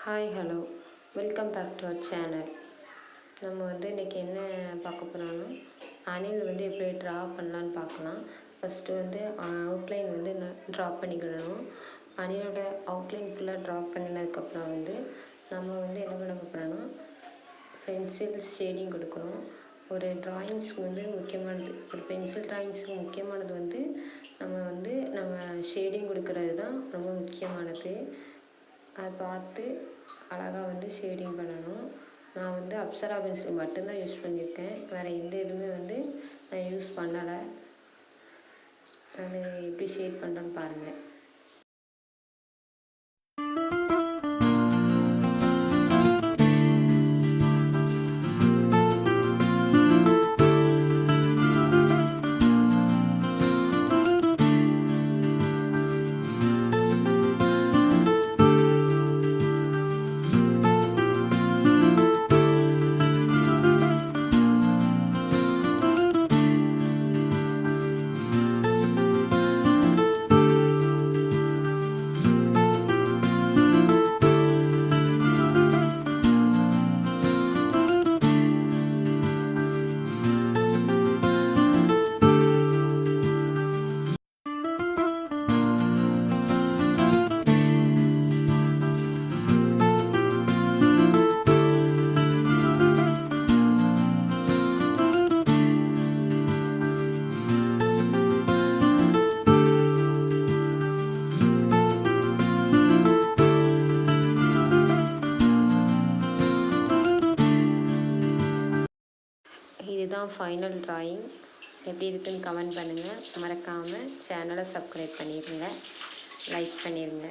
Hi hello welcome back to our channel. நம்ம இன்றைக்கி என்ன பார்க்க போகிறோன்னா, அணில் எப்படி ட்ரா பண்ணலான்னு பார்க்கலாம். ஃபஸ்ட்டு அவுட்லைன் ட்ரா பண்ணிக்கிடணும். அணிலோட அவுட்லைன் ஃபுல்லாக ட்ரா பண்ணினதுக்கப்புறம் நம்ம என்ன பண்ண போகிறோன்னா, பென்சில் ஷேடிங் கொடுக்குறோம். ஒரு ட்ராயிங்ஸுக்கு முக்கியமானது, ஒரு பென்சில் ட்ராயிங்ஸுக்கு முக்கியமானது நம்ம ஷேடிங் கொடுக்கறது தான் ரொம்ப முக்கியமானது. அதை பார்த்து அழகாக ஷேடிங் பண்ணணும். நான் அப்சரா பென்சில் மட்டும்தான் யூஸ் பண்ணியிருக்கேன். வேறு எந்த இதுவுமே நான் யூஸ் பண்ணலை. அது எப்படி ஷேட் பண்ணுறேன்னு பாருங்கள். இதுதான் ஃபைனல் ட்ராயிங். எப்படி இருக்குன்னு கமெண்ட் பண்ணுங்கள். மறக்காமல் சேனலை சப்ஸ்கிரைப் பண்ணிடுங்க, லைக் பண்ணிடுங்க.